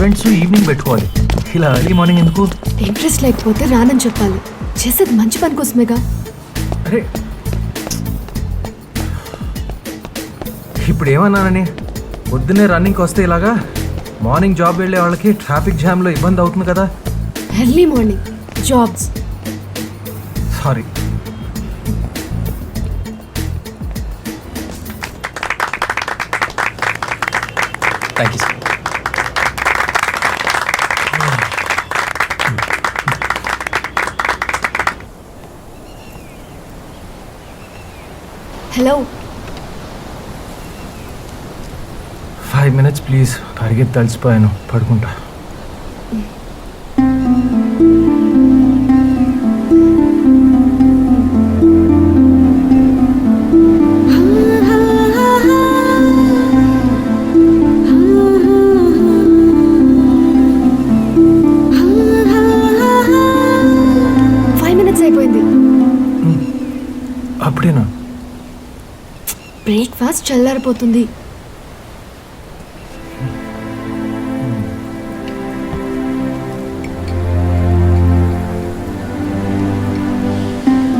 Events evening పెట్టుకోవాలి, ఇలా early morning ఎందుకు? ఇంట్రెస్ట్ లేకపోతే రానని చెప్పాలి. చేసేది మంచి పని కోసమేగా. అరే ఇప్పుడు ఏమన్నానని, పొద్దున్నే రన్నింగ్కి వస్తే ఇలాగా, మార్నింగ్ జాబ్ వెళ్ళే వాళ్ళకి ట్రాఫిక్ జామ్లో ఇబ్బంది అవుతుంది కదా. Early morning jobs. Sorry. Thank you sir. Hello, 5 minutes please, పరిగెత్తి తలిసిపోయాను, పడుకుంటా. అప్పుడేనా? బ్రేక్ఫాస్ట్ చల్లారిపోతుంది.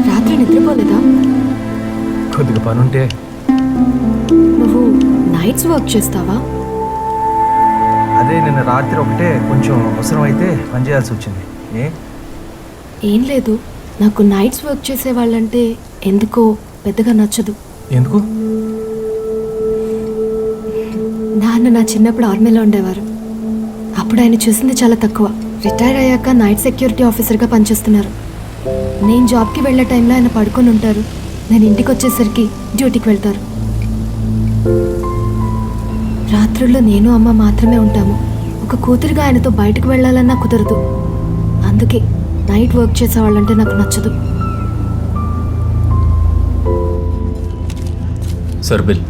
రాత్రి నిద్రపోలేదా? కొద్దిగా పనుంటే. నువ్వు నైట్స్ వర్క్ చేస్తావా? అదే నిన్న రాత్రి ఒకటే కొంచెం అవసరం అయితే పని చేయాల్సి వచ్చింది. ఏం లేదు, నాకు నైట్స్ వర్క్ చేసే వాళ్ళంటే ఎందుకో పెద్దగా నచ్చదు. ఎందుకు? నాన్న నా చిన్నప్పుడు ఆర్మీలో ఉండేవారు. అప్పుడు ఆయన చూసింది చాలా తక్కువ. రిటైర్ అయ్యాక నైట్ సెక్యూరిటీ ఆఫీసర్గా పనిచేస్తున్నారు. నేను జాబ్కి వెళ్ళే టైంలో ఆయన పడుకొని ఉంటారు, నేను ఇంటికి వచ్చేసరికి డ్యూటీకి వెళ్తారు. రాత్రుల్లో నేను అమ్మ మాత్రమే ఉంటాము. ఒక కూతురిగా ఆయనతో బయటకు వెళ్ళాలన్నా కుదరదు. అందుకే నైట్ వర్క్ చేసేవాళ్ళంటే నాకు నచ్చదు. సార్ బిల్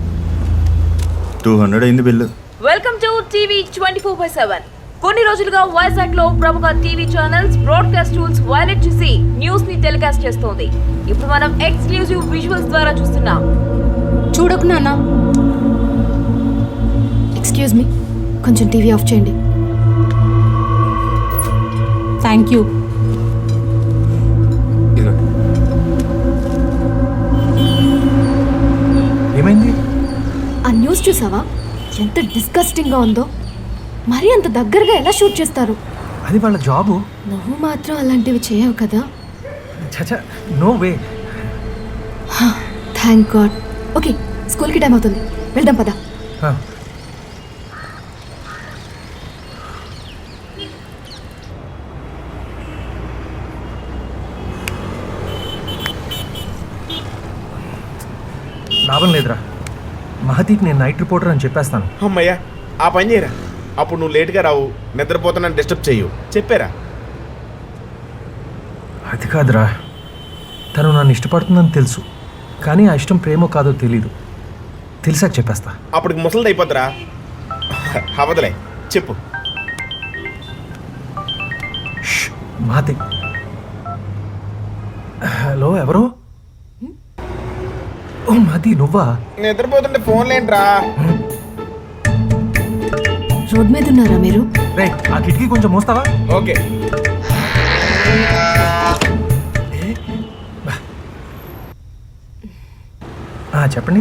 200 అయింది బిల్లు. Welcome to TV 24/7. కొన్ని రోజులుగా వైజాగ్ లో ప్రముఖ TV channels broadcast tools violet చేసి న్యూస్ ని టెలికాస్ట్ చేస్తోంది. ఇప్పుడు మనం ఎక్స్క్లూజివ్ విజువల్స్ ద్వారా చూస్తున్నాం. చూడకు నాన్న. ఎక్స్క్యూజ్ మీ, కొంచెం టీవీ ఆఫ్ చేయండి. Thank you. ఏమైంది? ఆ న్యూస్ చూసావా? ఎంత డిస్గస్టింగ్గా ఉందో. మరీ అంత దగ్గరగా ఎలా షూట్ చేస్తారు? అది వాళ్ళ జాబు. నువ్వు మాత్రం అలాంటివి చేయవు కదా. చచా, no way. Thank God. Okay, స్కూల్కి టైం అవుతుంది, వెళ్దాం పదా. లాభం లేదురా, మహతీకి నేను నైట్ రిపోర్టర్ అని చెప్పేస్తాను. అమ్మయ్యా, ఆ పని చేయరా. అప్పుడు నువ్వు లేట్గా రావు, నిద్రపోతున్నాను డిస్టర్బ్ చేయు. చెప్పారా? అది కాదురా, తను నన్ను ఇష్టపడుతుందని తెలుసు, కానీ ఆ ఇష్టం ప్రేమో కాదో తెలీదు. తెలిసాక చెప్పేస్తా. అప్పటికి ముసలిది అయిపోద్దురా. అవదలే, చెప్పు. మహతి. హలో, ఎవరు? ఓ మహతి, నువ్వా? నిద్రపోతుంటే ఫోన్ లేంట్రా. రోడ్ మీద ఉన్నారా మీరు? రే, ఆ కిటికీ కొంచెం మోస్తావా? ఓకే. చెప్పండి,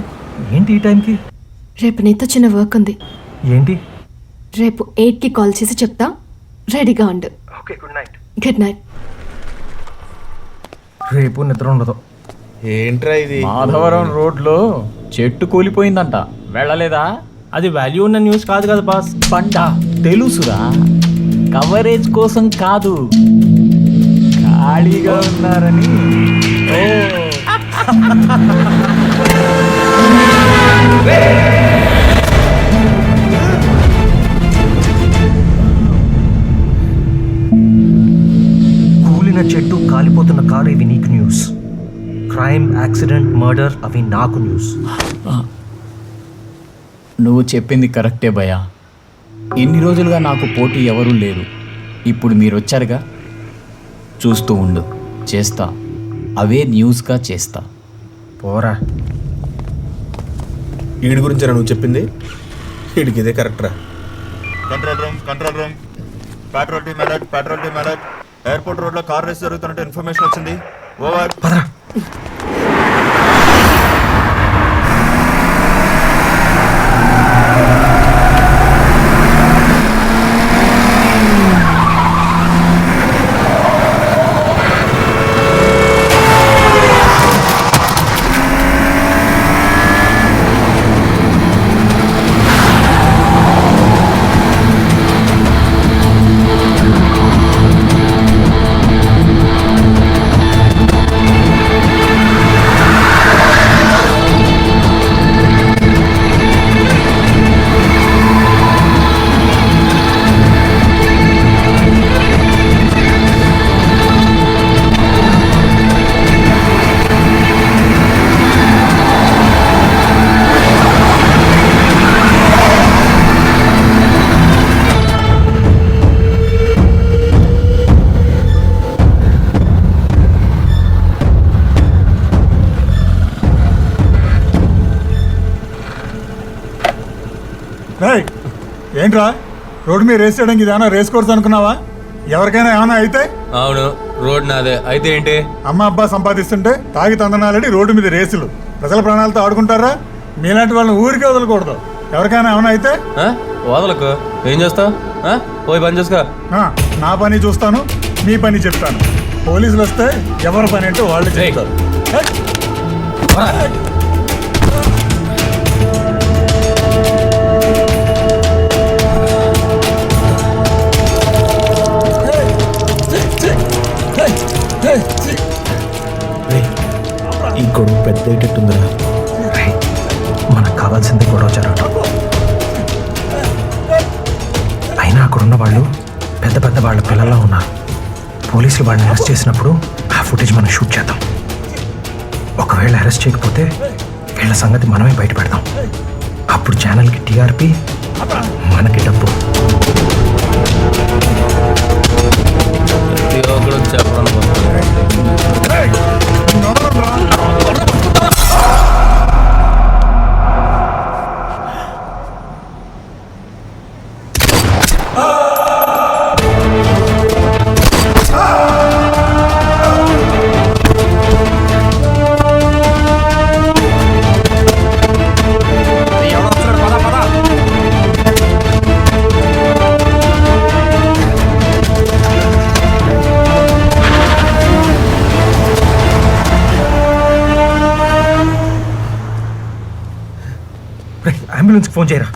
ఏంటి ఈ టైంకి? రేపు నీతో చిన్న వర్క్ ఉంది. ఏంటి? రేపు 8కి కాల్ చేసి చెప్తా, రెడీగా ఉండు. Okay, good night. Good night. రేపు నిద్ర ఉండదు. ఏంట్రా ఇది? మాధవరం రోడ్లో చెట్టు కూలిపోయిందంట, వెళ్ళలేదా? అది వాల్యూ ఉన్న న్యూస్ కాదు కదా బాస్. పండా తెలుసురా, కవరేజ్ కోసం కాదు, ఖాళీగా ఉన్నారని. కూలిన చెట్టు, కాలిపోతున్న కారు, ఇవి నీకు న్యూస్. క్రైమ్, యాక్సిడెంట్, మర్డర్, అవి నాకు న్యూస్. నువ్వు చెప్పింది కరెక్టే భయ్యా. ఇన్ని రోజులుగా నాకు పోటీ ఎవరూ లేరు. ఇప్పుడు మీరు వచ్చారుగా, చూస్తూ ఉండు, చేస్తా. అవే న్యూస్గా చేస్తా. పోరా. వీడి గురించిరా నువ్వు చెప్పింది? వీడికి ఇదే కరెక్ట్రా. Control room patrol team alert airport road లో కార్ రేస్ జరుగుతున్నట్టు ఇన్ఫర్మేషన్ వచ్చింది. ఓవర్. పదరా. ఏంట్రా రోడ్డు మీద రేస్ చేయడానికి ఇదేమన్నా రేస్ కోర్స్ అనుకున్నావా? ఎవరికైనా ఏమైనా అయితే? అవును, రోడ్ నాదే. అయితే ఏంటి? అమ్మ అబ్బా సంపాదిస్తుంటే తాగి తందనాలని రోడ్డు మీద రేసులు. ప్రజల ప్రాణాలతో ఆడుకుంటారా? మీలాంటి వాళ్ళని ఊరికే వదలకూడదు. ఎవరికైనా ఏమైనా అయితే ఆ? వదలకు. ఏం చేస్తావు? పోయి పని చేసుకో. నా పని చూస్తాను, మీ పని చెప్తాను. పోలీసులు వస్తే ఎవరి పని ఏంటో వాళ్ళు చెప్తారు. ఈ గొడవ పెద్ద అయ్యేటట్టుందిరా. మనకు కావాల్సింది గొడవ జరగటం. అయినా అక్కడున్న వాళ్ళు పెద్ద పెద్ద వాళ్ళ పిల్లల్లో ఉన్నారు. పోలీసులు వాళ్ళని అరెస్ట్ చేసినప్పుడు ఆ ఫుటేజ్ మనం షూట్ చేద్దాం. ఒకవేళ అరెస్ట్ చేయకపోతే వీళ్ళ సంగతి మనమే బయట పెడదాం. అప్పుడు ఛానల్కి టీఆర్పీ, మనకి డబ్బు. అంబులెన్స్కి ఫోన్ చేయరా.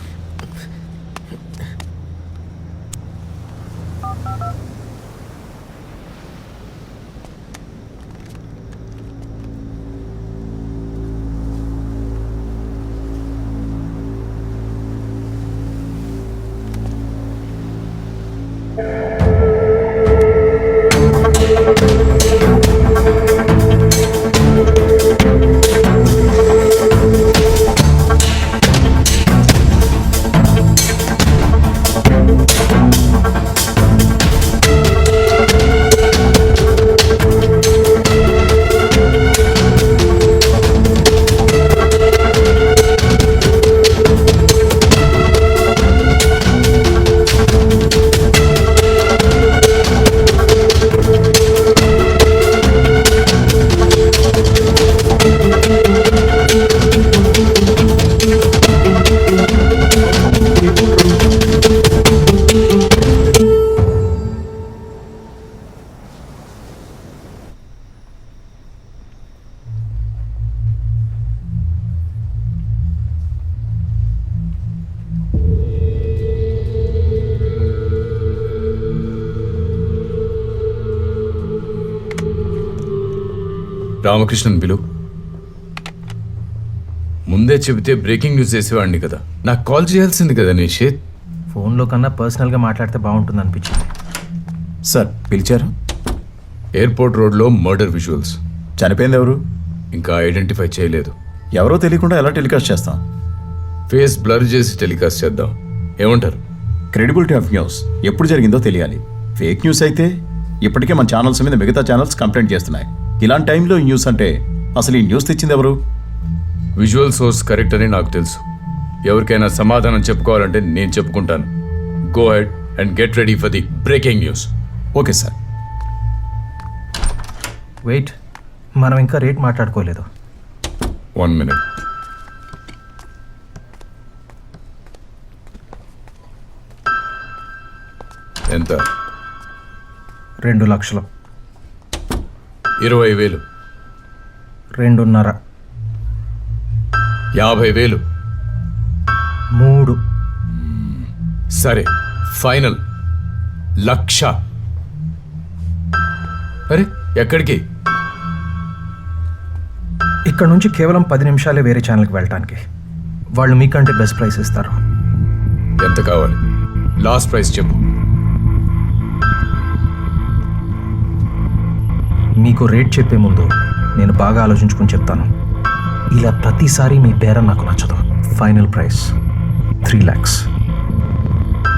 రామకృష్ణన్ పిలు. ముందే చెబితే బ్రేకింగ్ న్యూస్ చేసేవాడిని కదా. నాకు కాల్ చేయాల్సింది కదా నిషేధ్. ఫోన్లో కన్నా పర్సనల్గా మాట్లాడితే బాగుంటుంది అనిపించింది. సార్ పిలిచారు? ఎయిర్పోర్ట్ రోడ్లో మర్డర్ విజువల్స్. చనిపోయింది ఎవరు? ఇంకా ఐడెంటిఫై చేయలేదు. ఎవరో తెలియకుండా ఎలా టెలికాస్ట్ చేస్తాం? ఫేస్ బ్లర్ చేసి టెలికాస్ట్ చేద్దాం. ఏమంటారు? క్రెడిబిలిటీ ఆఫ్ న్యూస్ ఎప్పుడు జరిగిందో తెలియాలి. ఫేక్ న్యూస్ అయితే ఇప్పటికే మన ఛానల్స్ మీద మిగతా ఛానల్స్ కంప్లైంట్ చేస్తున్నాయి. ఇలాంటి టైంలో ఈ న్యూస్ అంటే అసలు ఈ న్యూస్ తెచ్చింది ఎవరు? విజువల్ సోర్స్ కరెక్ట్ అని నాకు తెలుసు. ఎవరికైనా సమాధానం చెప్పుకోవాలంటే నేను చెప్పుకుంటాను. Go ahead and get ready for the breaking news. Okay sir. Wait, మనం ఇంకా రేట్ మాట్లాడుకోలేదు. 1 minute. ఎంత? 2 లక్షలు. 20,000. 2.5. 50,000. 3. సరే, ఫైనల్ 1,00,000. అరే ఎక్కడికి? ఇక్కడ నుంచి కేవలం 10 నిమిషాలే వేరే ఛానల్కి వెళ్ళటానికి. వాళ్ళు మీకంటే బెస్ట్ ప్రైస్ ఇస్తారు. ఎంత కావాలి? లాస్ట్ ప్రైస్ చెప్పు. మీకు రేట్ చెప్పే ముందు నేను బాగా ఆలోచించుకుని చెప్తాను. ఇలా ప్రతిసారి మీ బేరం నాకు నచ్చదు. Final price 3 lakhs.